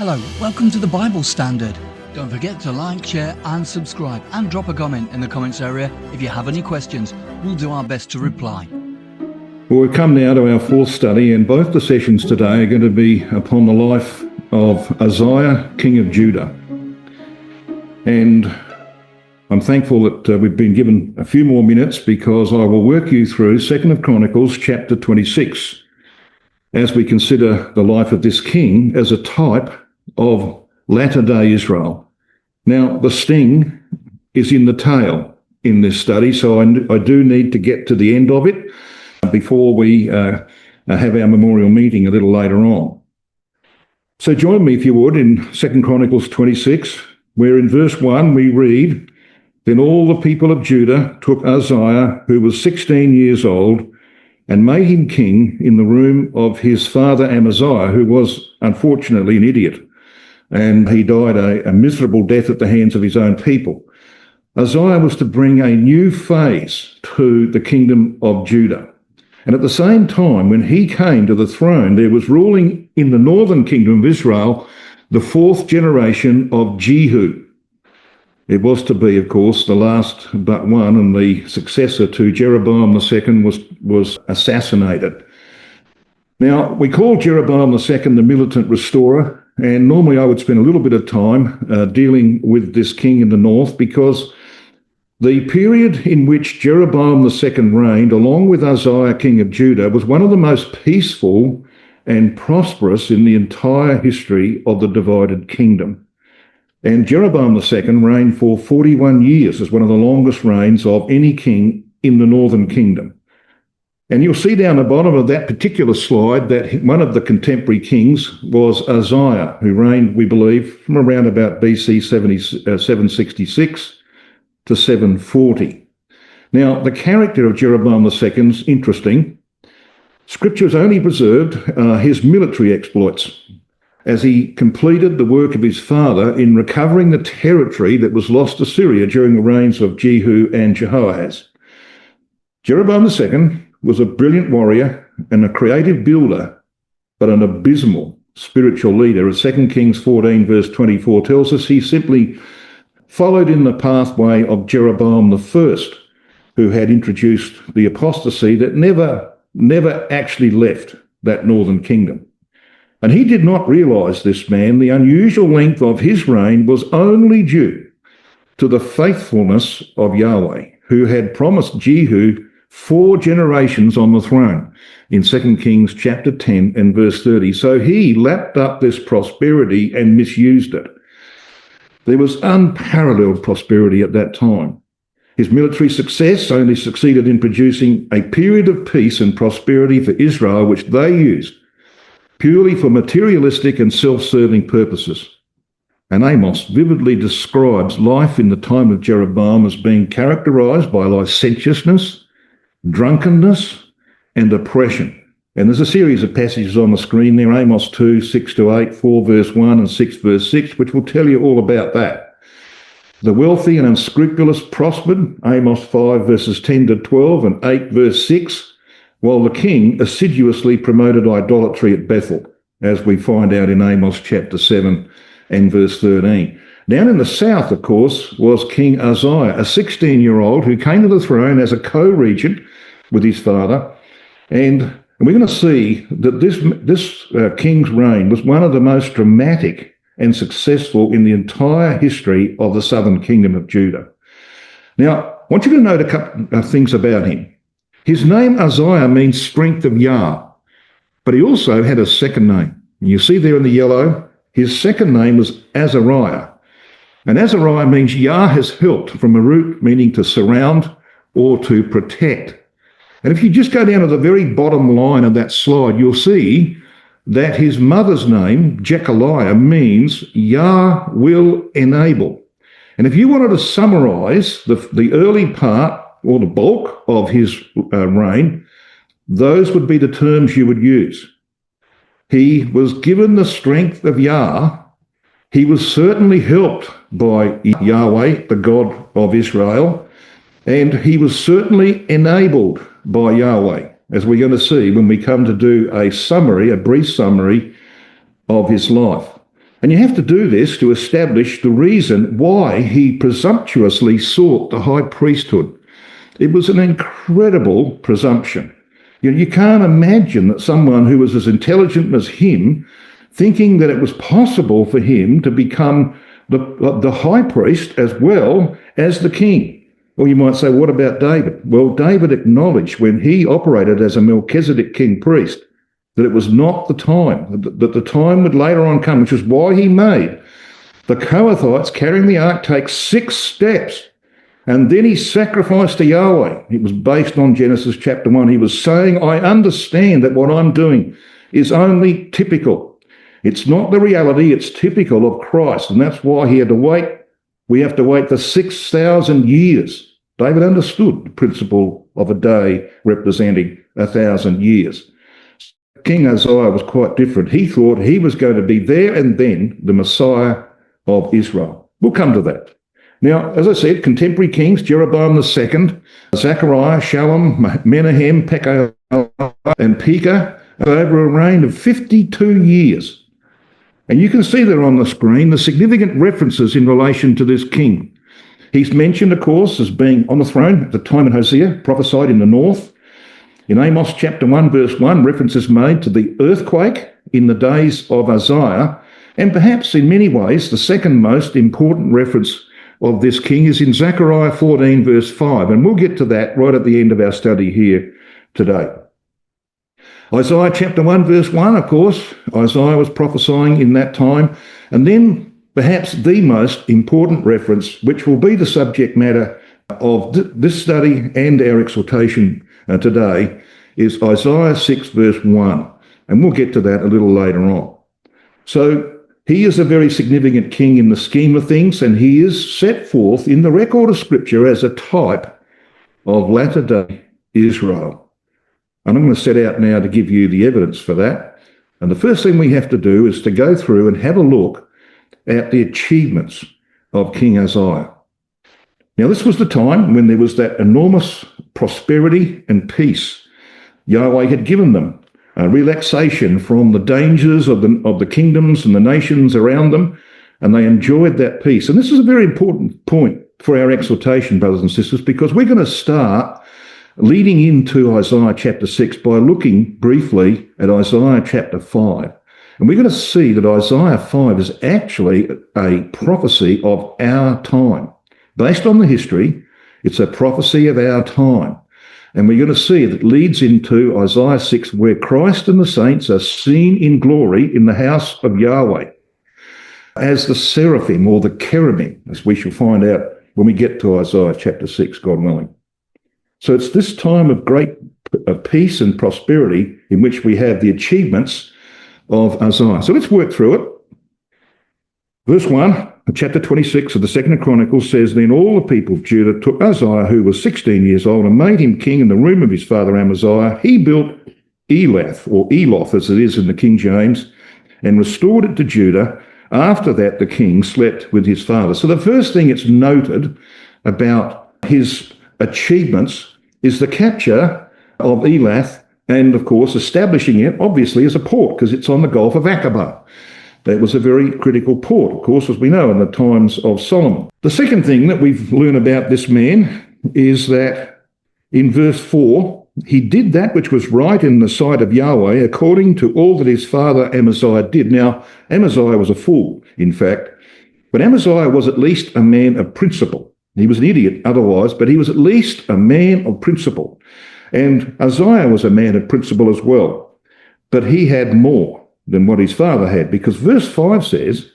Hello, welcome to the Bible Standard. Don't forget to like, share and subscribe, and drop a comment in the comments area if you have any questions. We'll do our best to reply. Well, we've come now to our fourth study, and both the sessions today are going to be upon the life of Uzziah, King of Judah. And I'm thankful that we've been given a few more minutes, because I will work you through 2 Chronicles chapter 26 as we consider the life of this king as a type of latter-day Israel. Now, the sting is in the tail in this study, so I do need to get to the end of it before we have our memorial meeting a little later on. So join me, if you would, in 2 Chronicles 26, where in verse 1 we read, "Then all the people of Judah took Uzziah, who was 16 years old, and made him king in the room of his father Amaziah, who was unfortunately an idiot, and he died a miserable death at the hands of his own people." Uzziah was to bring a new phase to the kingdom of Judah. And at the same time, when he came to the throne, there was ruling in the northern kingdom of Israel the fourth generation of Jehu. It was to be, of course, the last but one, and the successor to Jeroboam II was assassinated. Now, we call Jeroboam II the militant restorer, and normally I would spend a little bit of time dealing with this king in the north, because the period in which Jeroboam II reigned, along with Uzziah, king of Judah, was one of the most peaceful and prosperous in the entire history of the divided kingdom. And Jeroboam II reigned for 41 years as one of the longest reigns of any king in the northern kingdom. And you'll see down the bottom of that particular slide that one of the contemporary kings was Uzziah, who reigned, we believe, from around about BC 766 to 740. Now, the character of Jeroboam II is interesting. Scripture has only preserved his military exploits, as he completed the work of his father in recovering the territory that was lost to Syria during the reigns of Jehu and Jehoahaz. Jeroboam II was a brilliant warrior and a creative builder, but an abysmal spiritual leader. As 2 Kings 14 verse 24 tells us, he simply followed in the pathway of Jeroboam I, who had introduced the apostasy that never actually left that northern kingdom. And he did not realise, this man, the unusual length of his reign was only due to the faithfulness of Yahweh, who had promised Jehu 4 generations on the throne in 2 Kings chapter 10 and verse 30. So he lapped up this prosperity and misused it. There was unparalleled prosperity at that time. His military success only succeeded in producing a period of peace and prosperity for Israel, which they used purely for materialistic and self-serving purposes. And Amos vividly describes life in the time of Jeroboam as being characterized by licentiousness, drunkenness, and oppression. And there's a series of passages on the screen there, Amos 2, 6-8, 4 verse 1 and 6 verse 6, which will tell you all about that. The wealthy and unscrupulous prospered, Amos 5 verses 10-12 and 8 verse 6, while the king assiduously promoted idolatry at Bethel, as we find out in Amos chapter 7 and verse 13. Down in the south, of course, was King Uzziah, a 16-year-old who came to the throne as a co-regent with his father. And we're going to see that this king's reign was one of the most dramatic and successful in the entire history of the southern kingdom of Judah. Now, I want you to note a couple of things about him. His name Uzziah means strength of Yah, but he also had a second name. You see there in the yellow, his second name was Azariah. And Azariah means Yah has helped, from a root meaning to surround or to protect. And if you just go down to the very bottom line of that slide, you'll see that his mother's name, Zechariah, means Yah will enable. And if you wanted to summarize the early part or the bulk of his reign, those would be the terms you would use. He was given the strength of Yah. He was certainly helped by Yahweh, the God of Israel, and he was certainly enabled by Yahweh, as we're going to see when we come to do a brief summary of his life. And you have to do this to establish the reason why he presumptuously sought the high priesthood. It was an incredible presumption. You can't imagine that someone who was as intelligent as him, thinking that it was possible for him to become the high priest as well as the king. Or you might say, what about David? Well, David acknowledged when he operated as a Melchizedek king priest that it was not the time, that the time would later on come, which is why he made the Kohathites carrying the ark take 6 steps. And then he sacrificed to Yahweh. It was based on Genesis chapter 1. He was saying, I understand that what I'm doing is only typical. It's not the reality, it's typical of Christ. And that's why he had to wait. We have to wait for 6,000 years. David understood the principle of a day representing 1,000 years. King Uzziah was quite different. He thought he was going to be there and then the Messiah of Israel. We'll come to that. Now, as I said, contemporary kings, Jeroboam II, Zechariah, Shallum, Menahem, Pekah, and Pekah, over a reign of 52 years. And you can see there on the screen the significant references in relation to this king. He's mentioned, of course, as being on the throne at the time of Hosea, prophesied in the north. In Amos chapter 1, verse 1, references made to the earthquake in the days of Azariah, and perhaps in many ways the second most important reference of this king is in Zechariah 14, verse 5, and we'll get to that right at the end of our study here today. Isaiah chapter 1, verse 1, of course, Isaiah was prophesying in that time, and then perhaps the most important reference, which will be the subject matter of this study and our exhortation today, is Isaiah 6 verse 1, and we'll get to that a little later on. So he is a very significant king in the scheme of things, and he is set forth in the record of Scripture as a type of latter-day Israel. And I'm going to set out now to give you the evidence for that. And the first thing we have to do is to go through and have a look at the achievements of King Uzziah. Now, this was the time when there was that enormous prosperity and peace. Yahweh had given them a relaxation from the dangers of the kingdoms and the nations around them, and they enjoyed that peace. And this is a very important point for our exhortation, brothers and sisters, because we're going to start leading into Isaiah chapter 6 by looking briefly at Isaiah chapter 5. And we're going to see that Isaiah 5 is actually a prophecy of our time. Based on the history, it's a prophecy of our time. And we're going to see that it leads into Isaiah 6, where Christ and the saints are seen in glory in the house of Yahweh as the seraphim or the cherubim, as we shall find out when we get to Isaiah chapter 6, God willing. So it's this time of great peace and prosperity in which we have the achievements of Uzziah. So let's work through it. Verse 1. Chapter 26 of the Second of Chronicles says, Then all the people of Judah took Uzziah, who was 16 years old, and made him king in the room of his father Amaziah. He built Elath, or Eloth as it is in the King James, and restored it to Judah. After that, the king slept with his father. So the first thing it's noted about his achievements is the capture of Elath and, of course, establishing it, obviously, as a port, because it's on the Gulf of Aqaba. That was a very critical port, of course, as we know, in the times of Solomon. The second thing that we've learned about this man is that in verse 4, he did that which was right in the sight of Yahweh according to all that his father Amaziah did. Now, Amaziah was a fool, in fact, but Amaziah was at least a man of principle. He was an idiot otherwise, but he was at least a man of principle. And Uzziah was a man of principle as well, but he had more than what his father had, because verse 5 says,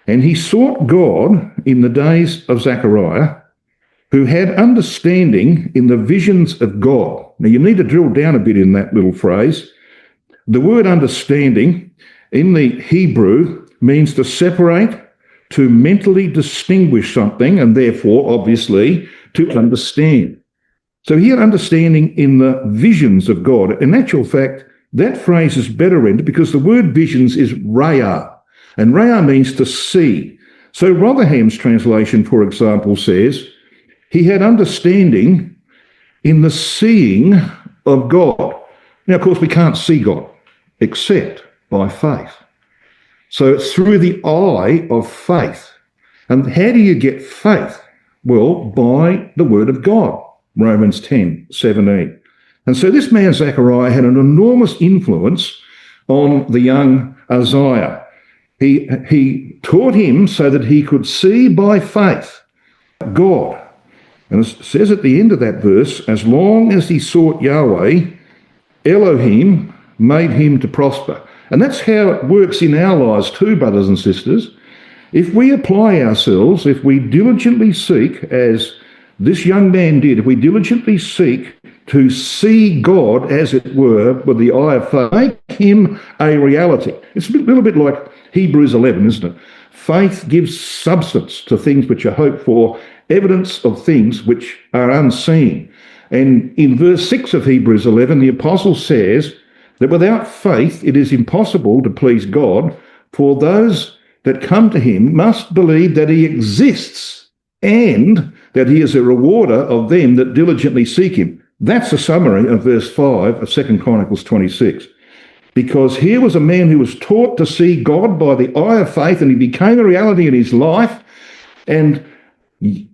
And he sought God in the days of Zechariah, who had understanding in the visions of God. Now you need to drill down a bit in that little phrase. The word understanding in the Hebrew means to separate, to mentally distinguish something, and therefore, obviously, to understand. So he had understanding in the visions of God. In actual fact, that phrase is better rendered because the word visions is raya, and raya means to see. So Rotherham's translation, for example, says, he had understanding in the seeing of God. Now, of course, we can't see God except by faith. So it's through the eye of faith. And how do you get faith? Well, by the word of God, Romans 10:17. And so this man, Zechariah, had an enormous influence on the young Uzziah. He taught him so that he could see by faith God. And it says at the end of that verse, as long as he sought Yahweh, Elohim made him to prosper. And that's how it works in our lives too, brothers and sisters. If we apply ourselves, if we diligently seek, as this young man did, if we diligently seek to see God, as it were, with the eye of faith, make him a reality. It's a little bit like Hebrews 11, isn't it? Faith gives substance to things which are hoped for, evidence of things which are unseen. And in verse 6 of Hebrews 11, the apostle says that without faith it is impossible to please God, for those that come to him must believe that he exists and that he is a rewarder of them that diligently seek him. That's a summary of verse 5 of 2 Chronicles 26. Because here was a man who was taught to see God by the eye of faith, and he became a reality in his life. And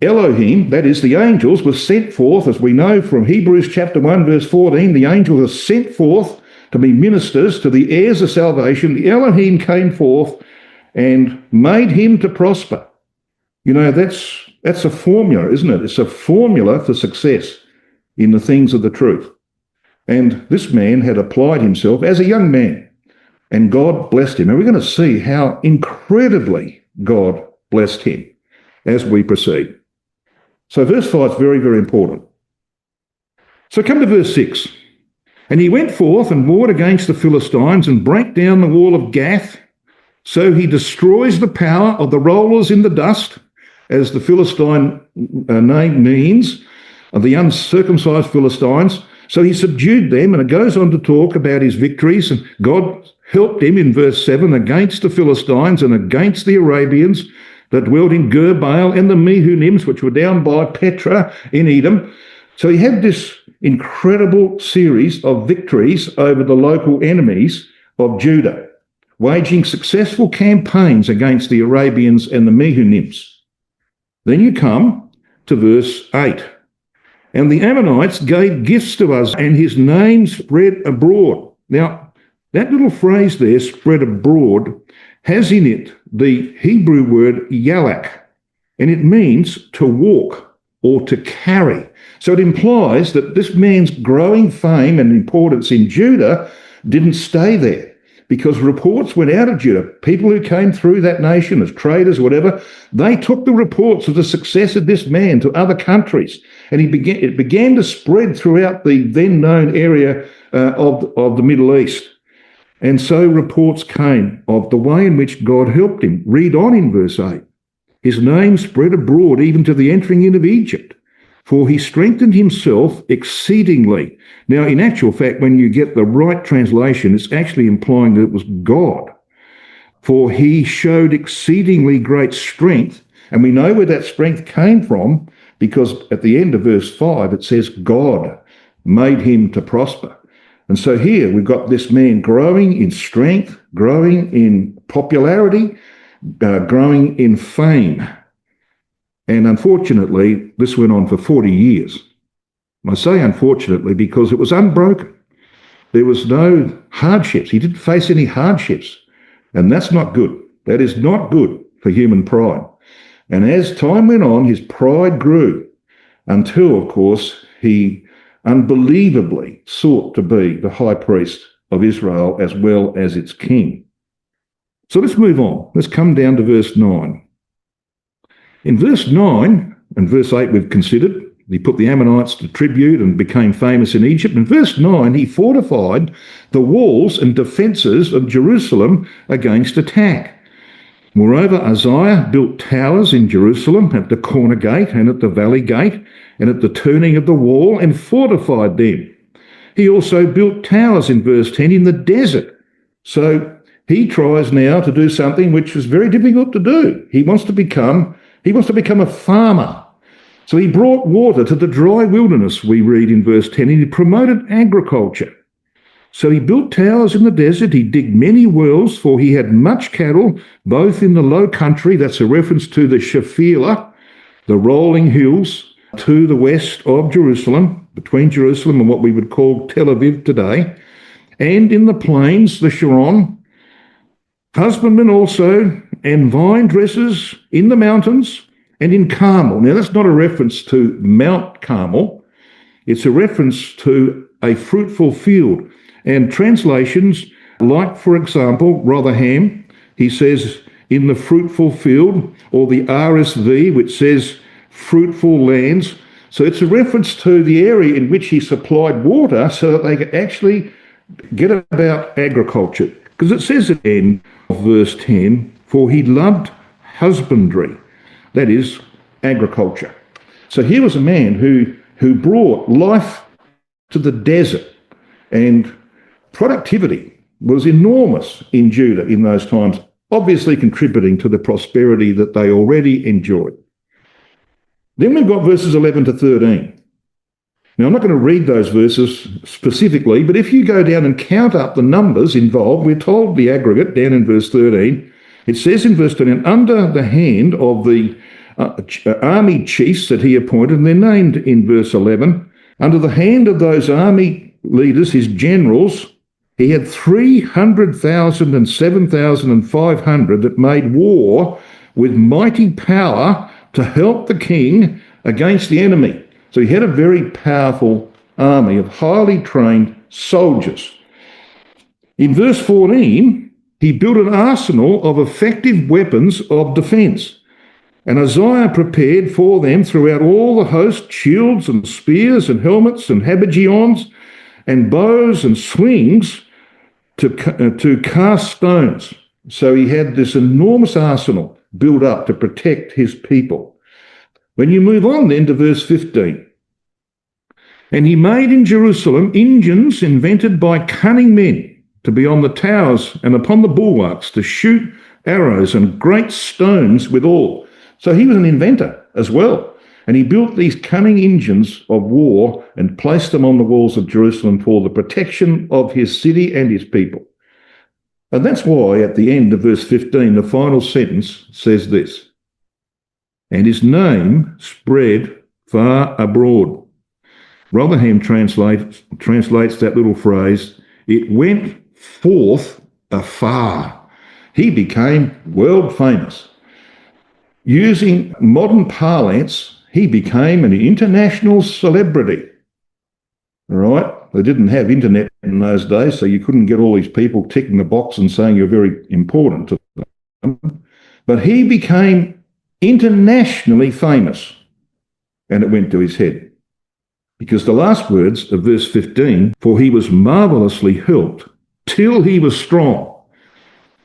Elohim, that is the angels, was sent forth, as we know from Hebrews chapter 1, verse 14, the angels are sent forth to be ministers to the heirs of salvation. The Elohim came forth and made him to prosper. You know, that's a formula, isn't it? It's a formula for success in the things of the truth. And this man had applied himself as a young man, and God blessed him. And we're going to see how incredibly God blessed him as we proceed. So verse 5 is very, very important. So come to verse 6. And he went forth and warred against the Philistines and brake down the wall of Gath. So he destroys the power of the rollers in the dust, as the Philistine name means, of the uncircumcised Philistines. So he subdued them, and it goes on to talk about his victories. And God helped him in verse 7 against the Philistines and against the Arabians that dwelt in Gerbaal and the Mehunims, which were down by Petra in Edom. So he had this incredible series of victories over the local enemies of Judah, waging successful campaigns against the Arabians and the Mehunims. Then you come to verse 8. And the Ammonites gave gifts to us, and his name spread abroad. Now, that little phrase there, spread abroad, has in it the Hebrew word yalak, and it means to walk or to carry. So it implies that this man's growing fame and importance in Judah didn't stay there, because reports went out of Judah. People who came through that nation as traders or whatever, they took the reports of the success of this man to other countries. And it began to spread throughout the then known area of the Middle East. And so reports came of the way in which God helped him. Read on in verse 8. His name spread abroad even to the entering in of Egypt, for he strengthened himself exceedingly. Now, in actual fact, when you get the right translation, it's actually implying that it was God. For he showed exceedingly great strength. And we know where that strength came from, because at the end of verse 5, it says God made him to prosper. And so here we've got this man growing in strength, growing in popularity, growing in fame. And unfortunately, this went on for 40 years. I say unfortunately because it was unbroken. There was no hardships. He didn't face any hardships. And that's not good. That is not good for human pride. And as time went on, his pride grew until, of course, he unbelievably sought to be the high priest of Israel as well as its king. So let's move on. Let's come down to verse 9. In verse 9 and verse 8 we've considered, he put the Ammonites to tribute and became famous in Egypt. In verse 9, he fortified the walls and defences of Jerusalem against attack. Moreover, Uzziah built towers in Jerusalem at the corner gate and at the valley gate and at the turning of the wall, and fortified them. He also built towers in verse 10 in the desert. So he tries now to do something which is very difficult to do. He wants to become a farmer. So he brought water to the dry wilderness, we read in verse 10, and he promoted agriculture. So he built towers in the desert, he digged many wells, for he had much cattle, both in the low country, that's a reference to the Shephelah, the rolling hills, to the west of Jerusalem, between Jerusalem and what we would call Tel Aviv today, and in the plains, the Sharon, husbandmen also, and vine dressers in the mountains and in Carmel. Now, that's not a reference to Mount Carmel. It's a reference to a fruitful field. And translations, like, for example, Rotherham, he says, in the fruitful field, or the RSV, which says fruitful lands. So it's a reference to the area in which he supplied water so that they could actually get about agriculture. Because it says at the end of verse 10, for he loved husbandry, that is, agriculture. So here was a man who brought life to the desert, and productivity was enormous in Judah in those times, obviously contributing to the prosperity that they already enjoyed. Then we've got verses 11 to 13. Now, I'm not going to read those verses specifically, but if you go down and count up the numbers involved, we're told the aggregate down in verse 13. It says in verse 13, under the hand of the army chiefs that he appointed, and they're named in verse 11, under the hand of those army leaders, his generals, he had 300,000 and 7,500 that made war with mighty power to help the king against the enemy. So he had a very powerful army of highly trained soldiers. In verse 14, he built an arsenal of effective weapons of defence. And Uzziah prepared for them throughout all the host shields and spears and helmets and habergeons and bows and slings to cast stones. So he had this enormous arsenal built up to protect his people. When you move on then to verse 15, and he made in Jerusalem engines invented by cunning men to be on the towers and upon the bulwarks to shoot arrows and great stones withal. So he was an inventor as well. And he built these cunning engines of war and placed them on the walls of Jerusalem for the protection of his city and his people. And that's why at the end of verse 15, the final sentence says this, and his name spread far abroad. Rotherham translates that little phrase, it went forth afar. He became world famous. Using modern parlance, he became an international celebrity. All right? They didn't have internet in those days, so you couldn't get all these people ticking the box and saying you're very important to them. But he became internationally famous, and it went to his head. Because the last words of verse 15, for he was marvellously helped till he was strong.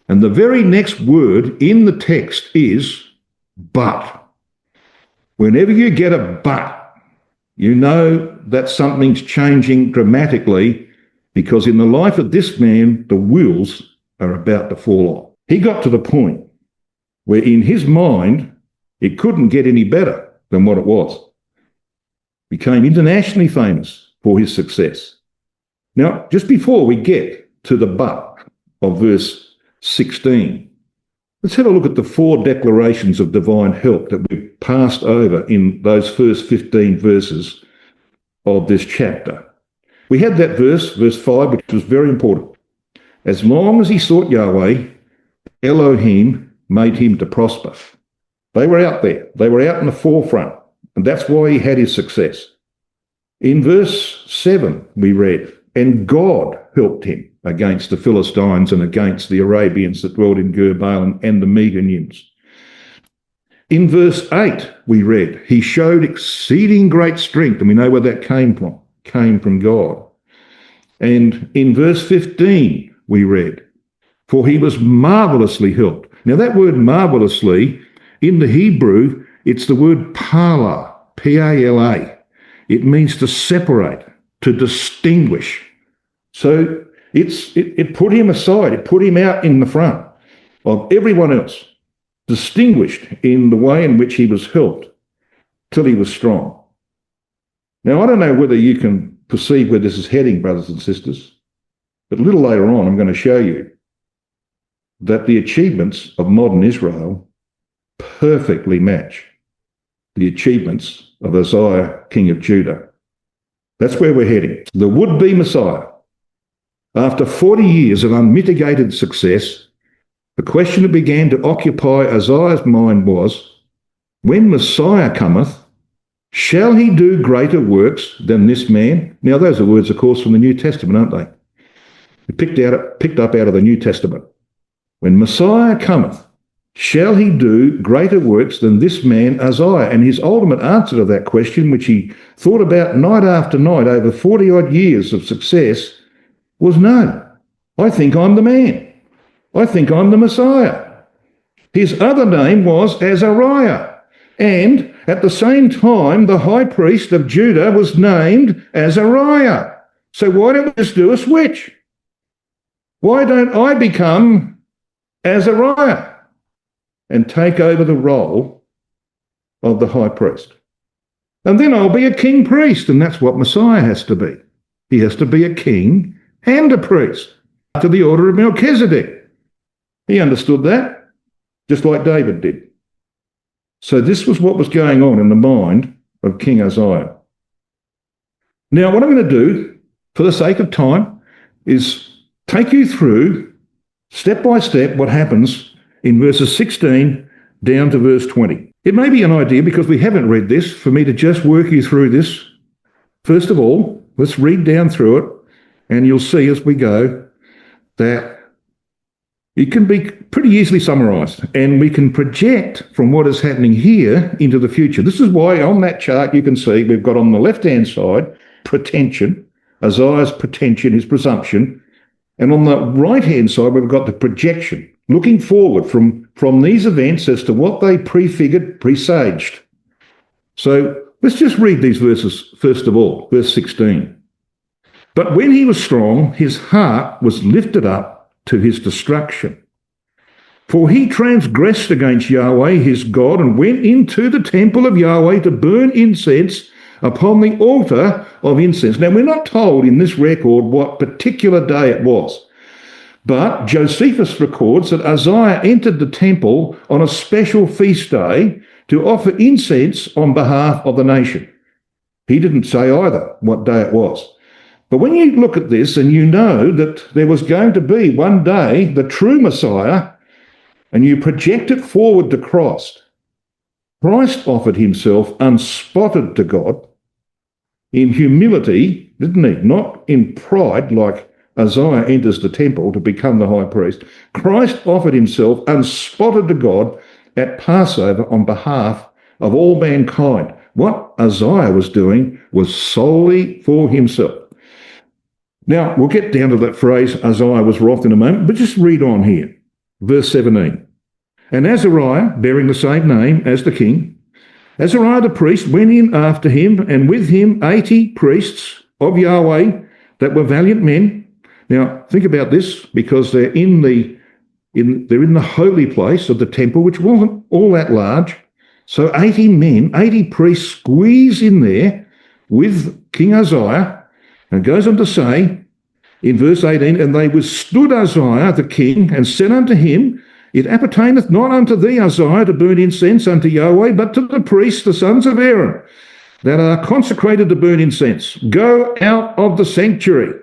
And the very next word in the text is but. Whenever you get a but, you know that something's changing dramatically, because in the life of this man, the wheels are about to fall off. He got to the point where in his mind, it couldn't get any better than what it was. Became internationally famous for his success. Now, just before we get to the but of verse 16, let's have a look at the 4 declarations of divine help that we've passed over in those first 15 verses of this chapter. We had that verse 5, which was very important. As long as he sought Yahweh, Elohim made him to prosper. They were out there. They were out in the forefront. And that's why he had his success. In verse 7, we read, and God helped him against the Philistines and against the Arabians that dwelled in Gur-baal and the Meganims. In verse 8, we read, he showed exceeding great strength, and we know where that came from God. And in verse 15, we read, for he was marvelously helped. Now that word marvelously, in the Hebrew, it's the word pala, P-A-L-A. It means to separate, to distinguish. So it put him aside, it put him out in the front of everyone else, distinguished in the way in which he was helped till he was strong. Now, I don't know whether you can perceive where this is heading, brothers and sisters, But a little later on, I'm going to show you that the achievements of modern Israel perfectly match the achievements of Uzziah, king of Judah. That's where we're heading. The would-be Messiah. After 40 years of unmitigated success, the question that began to occupy Uzziah's mind was, when Messiah cometh, shall he do greater works than this man? Now, those are words, of course, from the New Testament, aren't they? Picked up out of the New Testament. When Messiah cometh, shall he do greater works than this man Uzziah? And his ultimate answer to that question, which he thought about night after night over 40-odd years of success, was no. I think I'm the man. I think I'm the Messiah. His other name was Azariah. And at the same time, the high priest of Judah was named Azariah. So why don't we just do a switch? Why don't I become Azariah and take over the role of the high priest? And then I'll be a king priest, and that's what Messiah has to be. He has to be a king and a priest, to the order of Melchizedek. He understood that, just like David did. So this was what was going on in the mind of King Uzziah. Now, what I'm going to do, for the sake of time, is take you through, step by step, what happens in verses 16 down to verse 20. It may be an idea, because we haven't read this, for me to just work you through this. First of all, let's read down through it, and you'll see as we go that it can be pretty easily summarised, and we can project from what is happening here into the future. This is why on that chart you can see we've got on the left-hand side pretension, Uzziah's pretension, his presumption, and on the right-hand side we've got the projection, looking forward from these events as to what they prefigured, presaged. So let's just read these verses first of all, verse 16. But when he was strong, his heart was lifted up to his destruction. For he transgressed against Yahweh his God, and went into the temple of Yahweh to burn incense upon the altar of incense. Now, we're not told in this record what particular day it was, but Josephus records that Uzziah entered the temple on a special feast day to offer incense on behalf of the nation. He didn't say either what day it was. But when you look at this and you know that there was going to be one day the true Messiah, and you project it forward to Christ, Christ offered himself unspotted to God in humility, didn't he? Not in pride like Uzziah enters the temple to become the high priest. Christ offered himself unspotted to God at Passover on behalf of all mankind. What Uzziah was doing was solely for himself. Now, we'll get down to that phrase, Uzziah was wroth, in a moment, but just read on here. Verse 17. And Azariah, bearing the same name as the king, Azariah the priest went in after him, and with him 80 priests of Yahweh that were valiant men. Now, think about this, because they're in the holy place of the temple, which wasn't all that large. So 80 men, 80 priests squeeze in there with King Uzziah. And it goes on to say in verse 18, and they withstood Uzziah the king, and said unto him, it appertaineth not unto thee, Uzziah, to burn incense unto Yahweh, but to the priests, the sons of Aaron, that are consecrated to burn incense. Go out of the sanctuary,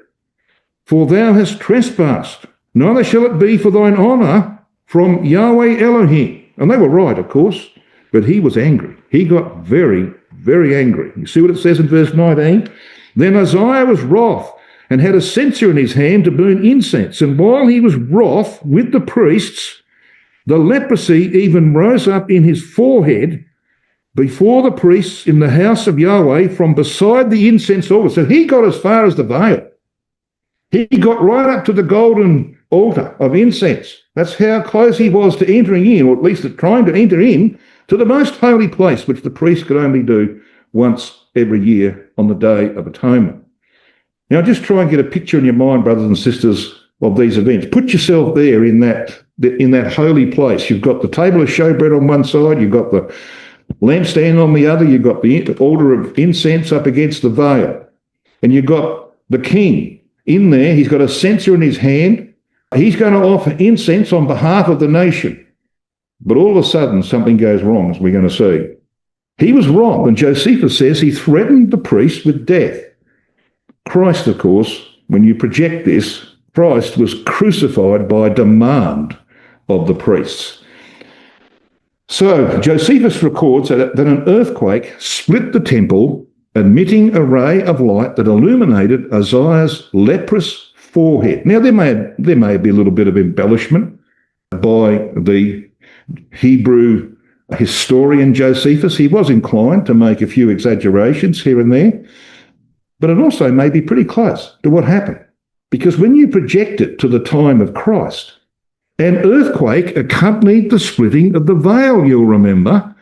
for thou hast trespassed, neither shall it be for thine honour from Yahweh Elohim. And they were right, of course, but he was angry. He got very, very angry. You see what it says in verse 19? Then Uzziah was wroth, and had a censer in his hand to burn incense. And while he was wroth with the priests, the leprosy even rose up in his forehead before the priests in the house of Yahweh from beside the incense altar. So he got as far as the veil. He got right up to the golden altar of incense. That's how close he was to entering in, or at least trying to enter in, to the most holy place, which the priest could only do once every year on the Day of Atonement. Now, just try and get a picture in your mind, brothers and sisters, of these events. Put yourself there in that holy place. You've got the table of showbread on one side, you've got the lampstand on the other, you've got the altar of incense up against the veil, and you've got the king in there. He's got a censer in his hand. He's going to offer incense on behalf of the nation. But all of a sudden, something goes wrong, as we're going to see. He was wrong, and Josephus says he threatened the priest with death. Christ, of course, when you project this, Christ was crucified by demand of the priests. So Josephus records that an earthquake split the temple, emitting a ray of light that illuminated Uzziah's leprous forehead. Now, there may be a little bit of embellishment by the Hebrew historian Josephus. He was inclined to make a few exaggerations here and there, but it also may be pretty close to what happened. Because when you project it to the time of Christ, an earthquake accompanied the splitting of the veil, you'll remember.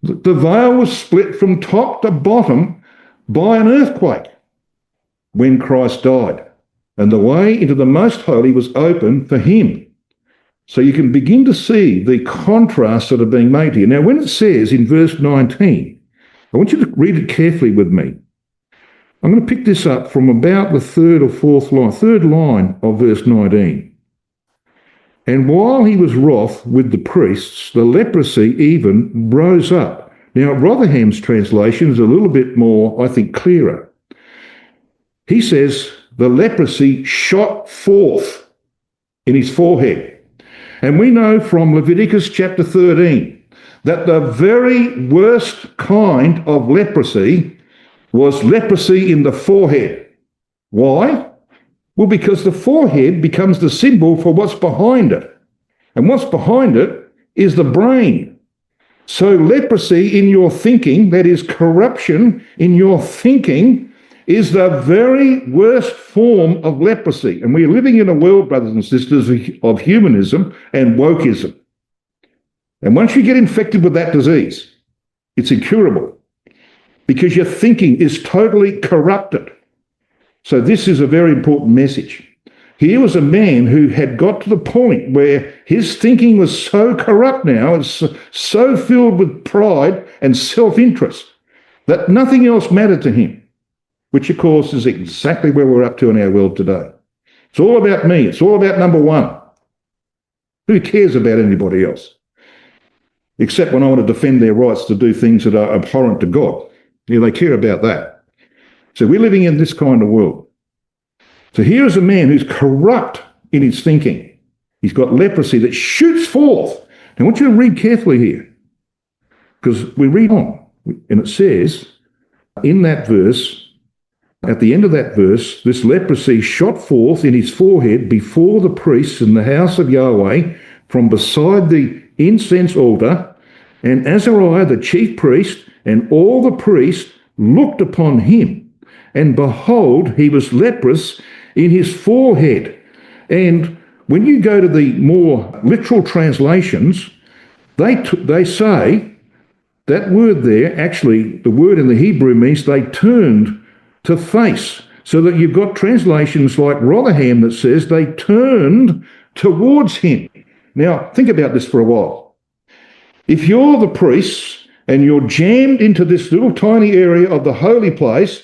The veil was split from top to bottom by an earthquake when Christ died, and the way into the Most Holy was open for him. So you can begin to see the contrasts that are being made here. Now, when it says in verse 19, I want you to read it carefully with me. I'm going to pick this up from about the third line of verse 19. And while he was wroth with the priests, the leprosy even rose up. Now, Rotherham's translation is a little bit more, I think, clearer. He says, the leprosy shot forth in his forehead. And we know from Leviticus chapter 13 that the very worst kind of leprosy was leprosy in the forehead. Why? Well, because the forehead becomes the symbol for what's behind it. And what's behind it is the brain. So leprosy in your thinking, that is corruption in your thinking, is the very worst form of leprosy. And we're living in a world, brothers and sisters, of humanism and wokeism. And once you get infected with that disease, it's incurable because your thinking is totally corrupted. So this is a very important message. Here was a man who had got to the point where his thinking was so corrupt now, and so filled with pride and self-interest, that nothing else mattered to him, which of course is exactly where we're up to in our world today. It's all about me. It's all about number one. Who cares about anybody else? Except when I want to defend their rights to do things that are abhorrent to God. Yeah, they care about that. So we're living in this kind of world. So here is a man who's corrupt in his thinking. He's got leprosy that shoots forth. Now, I want you to read carefully here, because we read on, and it says in that verse, at the end of that verse, this leprosy shot forth in his forehead before the priests in the house of Yahweh from beside the incense altar, and Azariah the chief priest and all the priests looked upon him, and behold, he was leprous in his forehead. And when you go to the more literal translations, they say that word there, actually the word in the Hebrew means they turned to face, so that you've got translations like Rotherham that says they turned towards him. Now, think about this for a while. If you're the priests and you're jammed into this little tiny area of the holy place,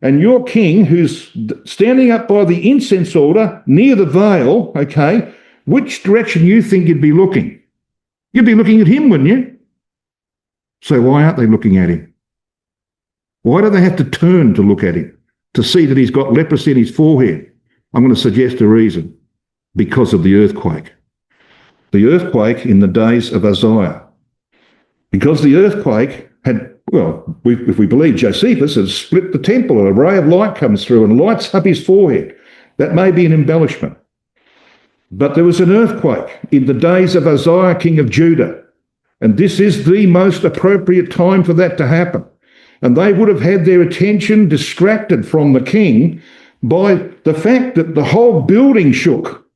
and your king, who's standing up by the incense altar near the veil, okay, which direction you think you'd be looking? You'd be looking at him, wouldn't you? So why aren't they looking at him? Why do they have to turn to look at him, to see that he's got leprosy in his forehead? I'm going to suggest a reason. Because of the earthquake. The earthquake in the days of Uzziah. Because the earthquake had, well, if we believe Josephus, had split the temple, and a ray of light comes through and lights up his forehead. That may be an embellishment. But there was an earthquake in the days of Uzziah, king of Judah. And this is the most appropriate time for that to happen. And they would have had their attention distracted from the king by the fact that the whole building shook.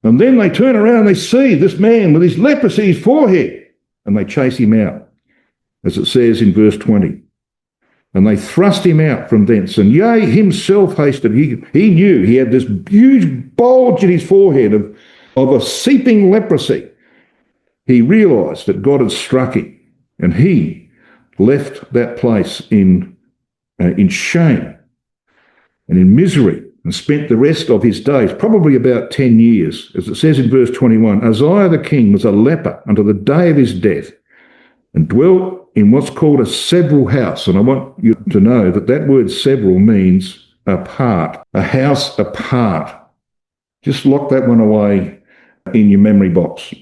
And then they turn around and they see this man with his leprosy, his forehead, and they chase him out, as it says in verse 20. And they thrust him out from thence. And yea, himself hasted. He knew he had this huge bulge in his forehead of a seeping leprosy. He realised that God had struck him, and he left that place in shame and in misery and spent the rest of his days, probably about 10 years. As it says in verse 21, Uzziah the king was a leper unto the day of his death, and dwelt in what's called a several house. And I want you to know that that word several means apart, a house apart. Just lock that one away in your memory box.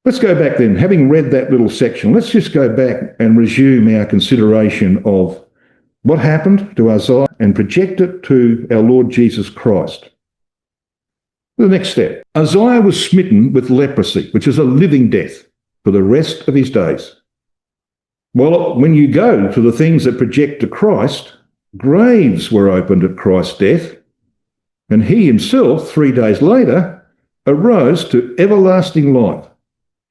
Let's go back then. Having read that little section, let's just go back and resume our consideration of what happened to Uzziah and project it to our Lord Jesus Christ. The next step. Uzziah was smitten with leprosy, which is a living death, for the rest of his days. Well, when you go to the things that project to Christ, graves were opened at Christ's death, and he himself, 3 days later, arose to everlasting life.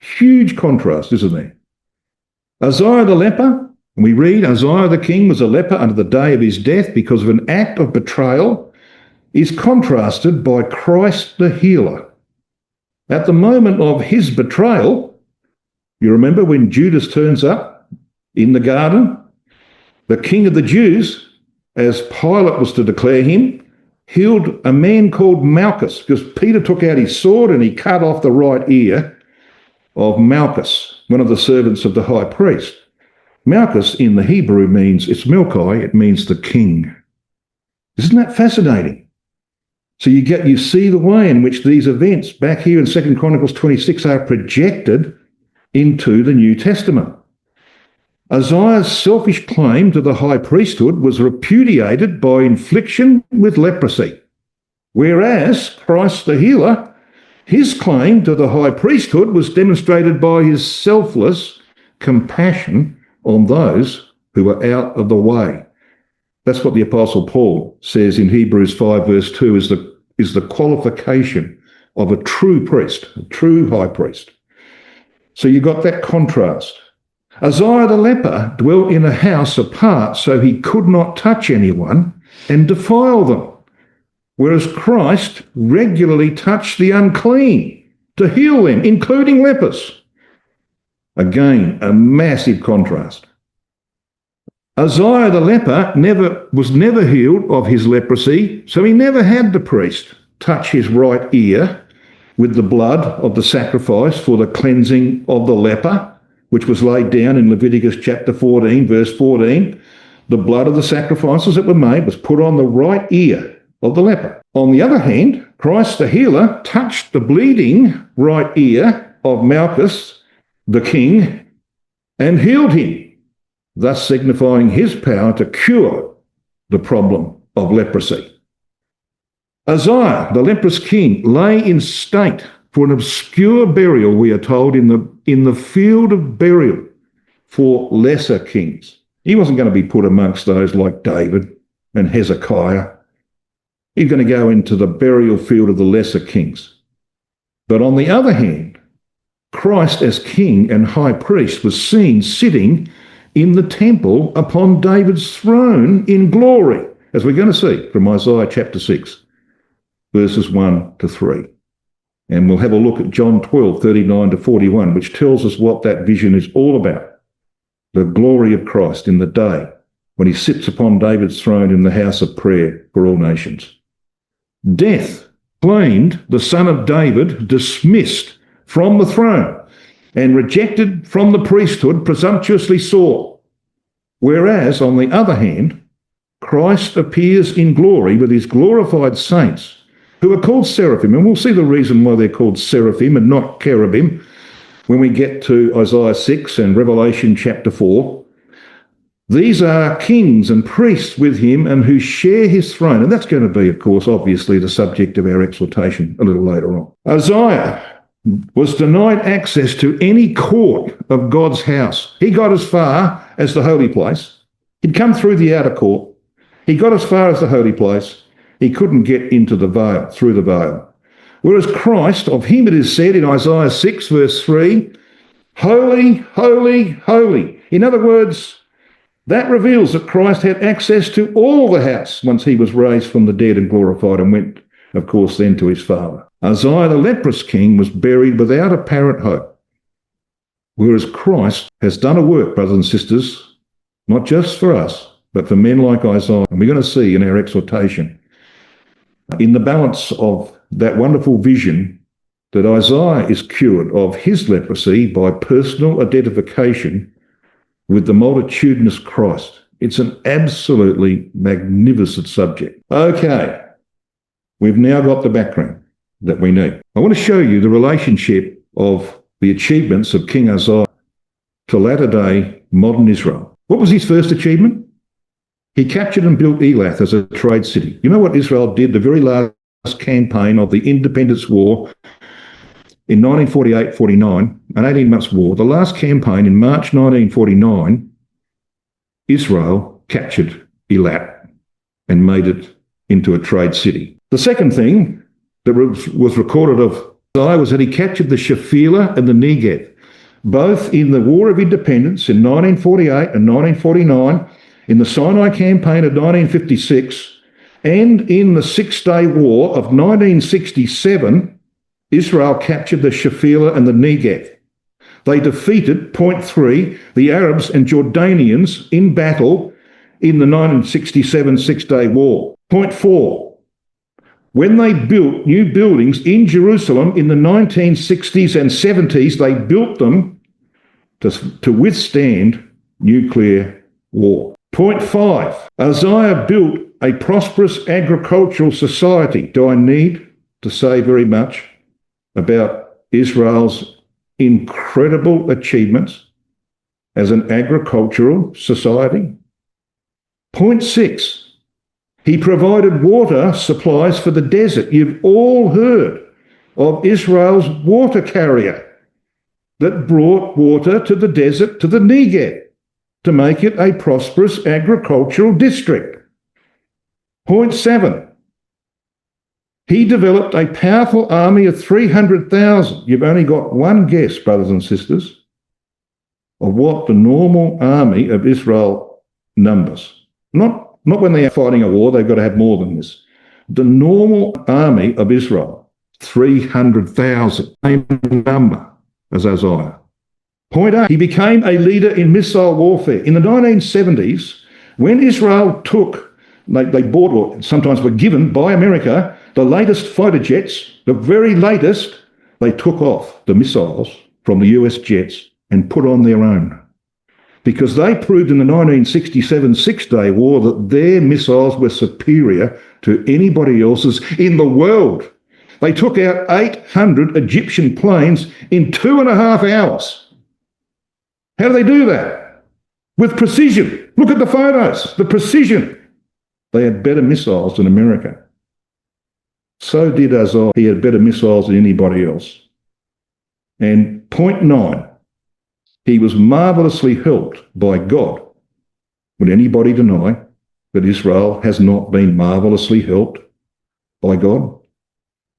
Huge contrast, isn't there? Uzziah the leper, we read, Uzziah the king was a leper unto the day of his death because of an act of betrayal, is contrasted by Christ the healer. At the moment of his betrayal, you remember when Judas turns up in the garden, the king of the Jews, as Pilate was to declare him, healed a man called Malchus, because Peter took out his sword and he cut off the right ear of Malchus, one of the servants of the high priest. Malchus in the Hebrew means, it's Melchi, it means the king. Isn't that fascinating? So you see the way in which these events back here in 2 Chronicles 26 are projected into the New Testament. Uzziah's selfish claim to the high priesthood was repudiated by infliction with leprosy, whereas Christ the healer, his claim to the high priesthood was demonstrated by his selfless compassion on those who were out of the way. That's what the Apostle Paul says in Hebrews 5 verse 2 is the qualification of a true priest, a true high priest. So you got that contrast. Uzziah the leper dwelt in a house apart so he could not touch anyone and defile them, whereas Christ regularly touched the unclean to heal them, including lepers. Again, a massive contrast. Uzziah the leper was never healed of his leprosy, so he never had the priest touch his right ear with the blood of the sacrifice for the cleansing of the leper, which was laid down in Leviticus chapter 14, verse 14. The blood of the sacrifices that were made was put on the right ear of the leper. On the other hand, Christ the healer touched the bleeding right ear of Malchus, the king, and healed him, thus signifying his power to cure the problem of leprosy. Uzziah, the leprous king, lay in state for an obscure burial, we are told, in the field of burial for lesser kings. He wasn't going to be put amongst those like David and Hezekiah. He's going to go into the burial field of the lesser kings. But on the other hand, Christ as king and high priest was seen sitting in the temple upon David's throne in glory, as we're going to see from Isaiah chapter 6, verses 1 to 3. And we'll have a look at John 12, 39 to 41, which tells us what that vision is all about. The glory of Christ in the day when he sits upon David's throne in the house of prayer for all nations. Death claimed the son of David dismissed from the throne and rejected from the priesthood presumptuously sought. Whereas, on the other hand, Christ appears in glory with his glorified saints, who are called seraphim, and we'll see the reason why they're called seraphim and not cherubim when we get to Isaiah 6 and Revelation chapter 4. These are kings and priests with him and who share his throne. And that's going to be, of course, obviously the subject of our exhortation a little later on. Uzziah was denied access to any court of God's house. He got as far as the holy place. He'd come through the outer court. He got as far as the holy place. He couldn't get into the veil, through the veil. Whereas Christ, of him it is said in Isaiah 6 verse 3, holy, holy, holy. In other words, that reveals that Christ had access to all the house once he was raised from the dead and glorified and went, of course, then to his Father. Uzziah the leprous king was buried without apparent hope. Whereas Christ has done a work, brothers and sisters, not just for us, but for men like Isaiah. And we're going to see in our exhortation in the balance of that wonderful vision that Isaiah is cured of his leprosy by personal identification with the multitudinous Christ. It's an absolutely magnificent subject. Okay, we've now got the background that we need. I want to show you the relationship of the achievements of King Uzziah to latter-day modern Israel. What was his first achievement? He captured and built Elath as a trade city. You know what Israel did? The very last campaign of the Independence War in 1948-49, an 18-month war, the last campaign in March 1949, Israel captured Elath and made it into a trade city. The second thing that was recorded of Uzziah was that he captured the Shephelah and the Negev, both in the War of Independence in 1948 and 1949, in the Sinai Campaign of 1956, and in the Six-Day War of 1967, Israel captured the Shephelah and the Negev. They defeated, point 3, the Arabs and Jordanians in battle in the 1967 Six-Day War. Point 4, when they built new buildings in Jerusalem in the 1960s and 70s, they built them to withstand nuclear war. Point 5, Uzziah built a prosperous agricultural society. Do I need to say very much about Israel's incredible achievements as an agricultural society? Point 6, he provided water supplies for the desert. You've all heard of Israel's water carrier that brought water to the desert, to the Negev, to make it a prosperous agricultural district. Point 7, he developed a powerful army of 300,000. You've only got one guess, brothers and sisters, of what the normal army of Israel numbers. Not when they are fighting a war, they've got to have more than this. The normal army of Israel, 300,000, same number as Azariah. Point 8, he became a leader in missile warfare. In the 1970s, when Israel they bought or sometimes were given by America the latest fighter jets, the very latest, they took off the missiles from the US jets and put on their own. Because they proved in the 1967 Six-Day War that their missiles were superior to anybody else's in the world. They took out 800 Egyptian planes in 2.5 hours. How do they do that? With precision. Look at the photos, the precision. They had better missiles than America. So did Azariah. He had better missiles than anybody else. And point 9, he was marvellously helped by God. Would anybody deny that Israel has not been marvellously helped by God?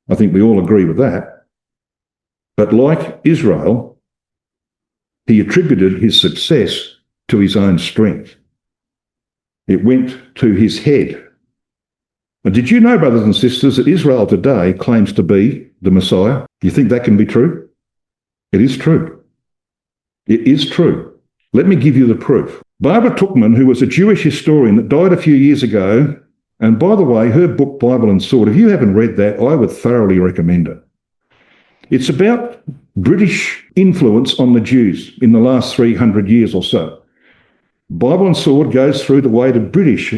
I think we all agree with that. But like Israel, he attributed his success to his own strength. It went to his head. And did you know, brothers and sisters, that Israel today claims to be the Messiah? Do you think that can be true? It is true. It is true. Let me give you the proof. Barbara Tuchman, who was a Jewish historian that died a few years ago, and by the way, her book, Bible and Sword, if you haven't read that, I would thoroughly recommend it. It's about British influence on the Jews in the last 300 years or so. Bible and Sword goes through the way the British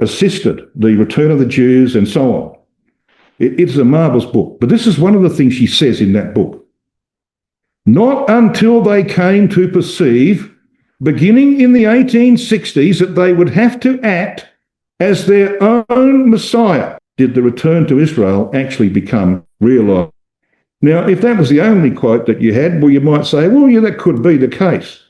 assisted the return of the Jews and so on. It's a marvellous book. But this is one of the things she says in that book. Not until they came to perceive, beginning in the 1860s, that they would have to act as their own Messiah, did the return to Israel actually become realised. Now, if that was the only quote that you had, well, you might say, well, yeah, that could be the case.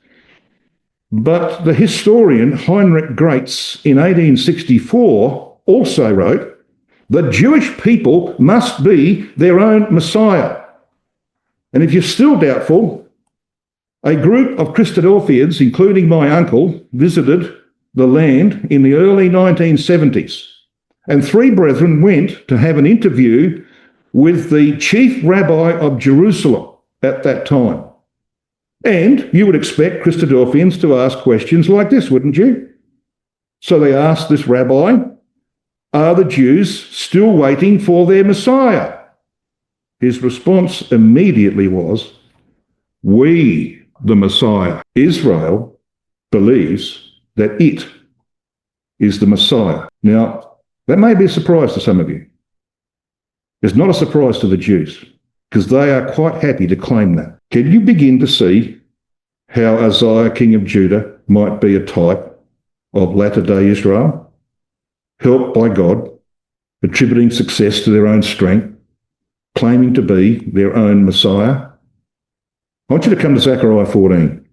But the historian Heinrich Graetz in 1864 also wrote, the Jewish people must be their own Messiah. And if you're still doubtful, a group of Christadelphians, including my uncle, visited the land in the early 1970s. And 3 brethren went to have an interview with the chief rabbi of Jerusalem at that time. And you would expect Christadelphians to ask questions like this, wouldn't you? So they asked this rabbi, Are the Jews still waiting for their Messiah? His response immediately was, we, the Messiah. Israel believes that it is the Messiah. Now, that may be a surprise to some of you. It's not a surprise to the Jews, because they are quite happy to claim that. Can you begin to see how Uzziah, king of Judah, might be a type of latter-day Israel, helped by God, attributing success to their own strength, claiming to be their own Messiah? I want you to come to Zechariah 14.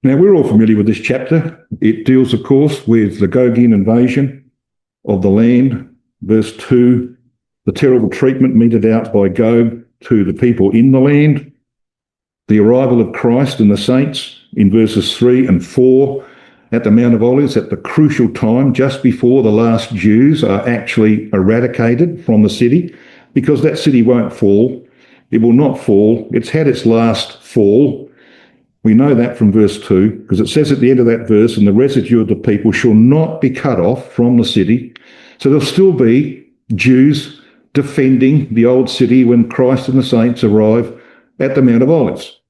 Now, we're all familiar with this chapter. It deals, of course, with the Gogian invasion of the land. Verse 2, the terrible treatment meted out by Gog to the people in the land. The arrival of Christ and the saints in verses 3 and 4 at the Mount of Olives at the crucial time just before the last Jews are actually eradicated from the city, because that city won't fall. It will not fall. It's had its last fall. We know that from verse 2, because it says at the end of that verse, and the residue of the people shall not be cut off from the city. So there'll still be Jews defending the old city when Christ and the saints arrive at the Mount of Olives.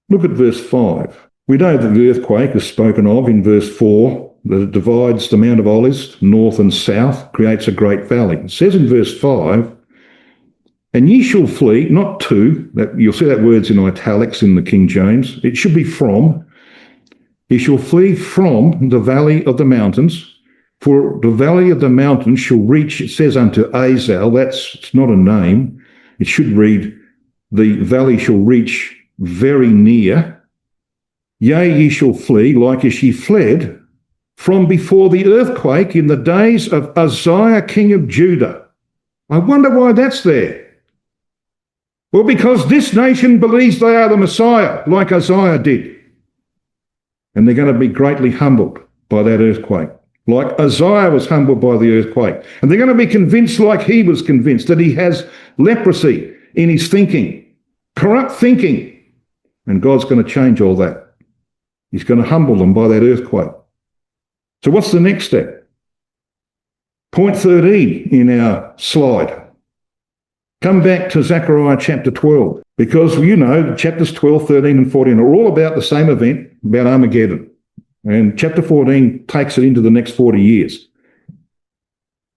Look at verse 5. We know that the earthquake is spoken of in verse 4, that it divides the Mount of Olives north and south, creates a great valley. It says in verse 5, and ye shall flee, not to, that you'll see that word's in italics in the King James, it should be from. Ye shall flee from the valley of the mountains, for the valley of the mountains shall reach, it says unto Azal, it's not a name, it should read, the valley shall reach very near. Yea, ye shall flee, like as ye fled from before the earthquake in the days of Uzziah, king of Judah. I wonder why that's there. Well, because this nation believes they are the Messiah, like Uzziah did. And they're going to be greatly humbled by that earthquake, like Uzziah was humbled by the earthquake. And they're going to be convinced, like he was convinced, that he has leprosy in his thinking, corrupt thinking. And God's going to change all that. He's going to humble them by that earthquake. So what's the next step? Point 13 in our slide. Come back to Zechariah chapter 12, because you know chapters 12, 13 and 14 are all about the same event, about Armageddon. And chapter 14 takes it into the next 40 years.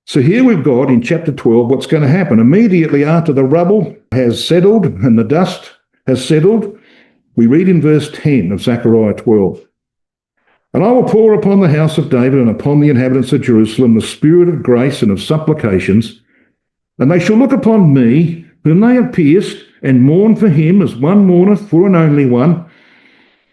So here we've got in chapter 12 what's going to happen. Immediately after the rubble has settled and the dust has settled, we read in verse 10 of Zechariah 12, and I will pour upon the house of David and upon the inhabitants of Jerusalem the spirit of grace and of supplications, and they shall look upon me, whom they have pierced, and mourn for him as one mourneth for an only one,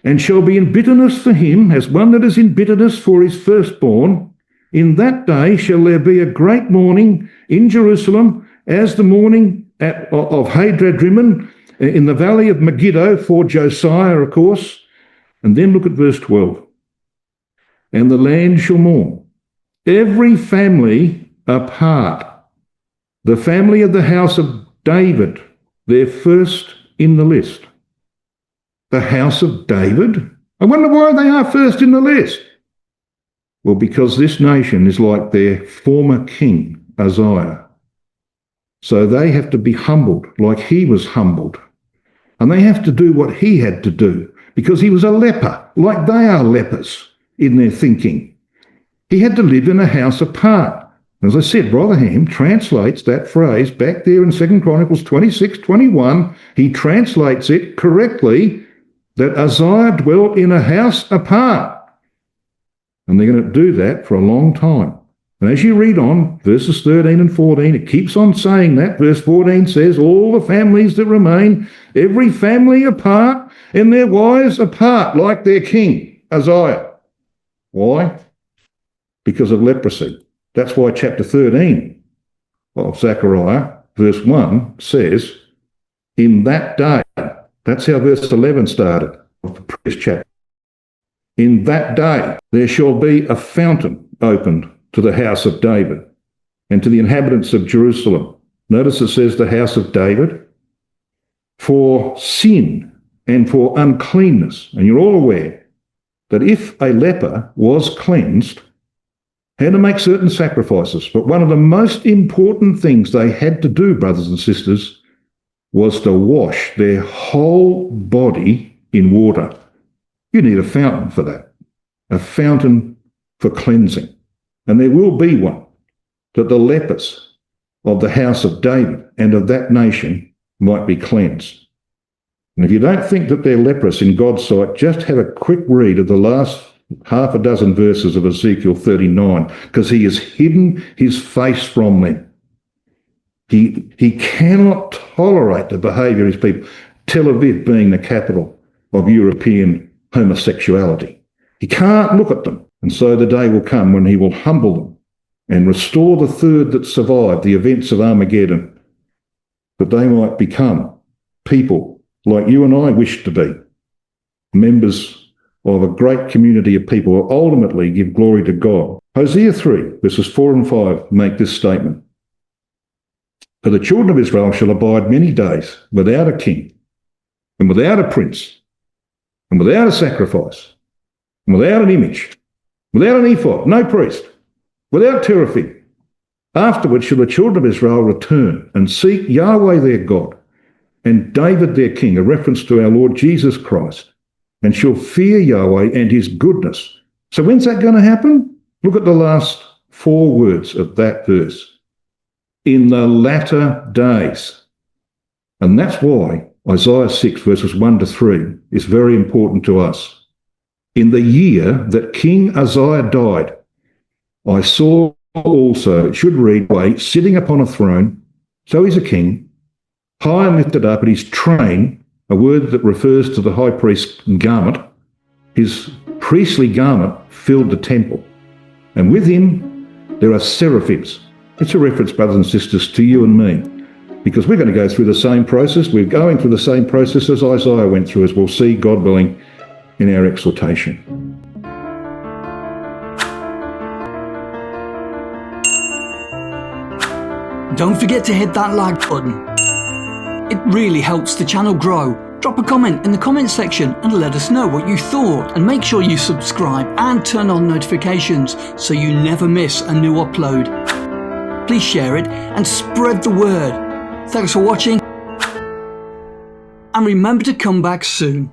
and shall be in bitterness for him as one that is in bitterness for his firstborn. In that day shall there be a great mourning in Jerusalem, as the mourning of Hadradrimmon, in the valley of Megiddo for Josiah, of course. And then look at verse 12. And the land shall mourn, every family apart. The family of the house of David, they're first in the list. The house of David? I wonder why they are first in the list. Well, because this nation is like their former king, Uzziah. So they have to be humbled like he was humbled. And they have to do what he had to do, because he was a leper, like they are lepers in their thinking. He had to live in a house apart. As I said, Brother Ham translates that phrase back there in 2 Chronicles 26:21. He translates it correctly, that Uzziah dwelt in a house apart. And they're going to do that for a long time. And as you read on, verses 13 and 14, it keeps on saying that. Verse 14 says, all the families that remain, every family apart, and their wives apart, like their king, Uzziah. Why? Because of leprosy. That's why chapter 13 of Zechariah, verse 1, says, in that day, that's how verse 11 started of the previous chapter. In that day, there shall be a fountain opened to the house of David and to the inhabitants of Jerusalem. Notice it says the house of David, for sin and for uncleanness. And you're all aware that if a leper was cleansed, how to make certain sacrifices. But one of the most important things they had to do, brothers and sisters, was to wash their whole body in water. You need a fountain for that, a fountain for cleansing. And there will be one, that the lepers of the house of David and of that nation might be cleansed. And if you don't think that they're leprous in God's sight, just have a quick read of the last half a dozen verses of Ezekiel 39, because he has hidden his face from them. He cannot tolerate the behaviour of his people. Tel Aviv being the capital of European homosexuality. He can't look at them. And so the day will come when he will humble them and restore the third that survived the events of Armageddon, that they might become people like you and I wish to be, members of a great community of people who ultimately give glory to God. Hosea 3, verses 4 and 5 make this statement. For the children of Israel shall abide many days without a king, and without a prince, and without a sacrifice, and without an image, without an ephod, no priest, without teraphim. Afterwards shall the children of Israel return and seek Yahweh their God, and David their king, a reference to our Lord Jesus Christ, and shall fear Yahweh and his goodness. So when's that going to happen? Look at the last 4 words of that verse. In the latter days. And that's why Isaiah 6 verses 1 to 3 is very important to us. In the year that King Uzziah died, I saw also, it should read, sitting upon a throne, so he's a king, high and lifted up, and his train, a word that refers to the high priest's garment, his priestly garment filled the temple. And with him there are seraphims. It's a reference, brothers and sisters, to you and me, because we're going to go through the same process. We're going through the same process as Isaiah went through, as we'll see, God willing, in our exhortation. Don't forget to hit that like button. It really helps the channel grow. Drop a comment in the comment section and let us know what you thought, and make sure you subscribe and turn on notifications so you never miss a new upload. Please share it and spread the word. Thanks for watching, and remember to come back soon.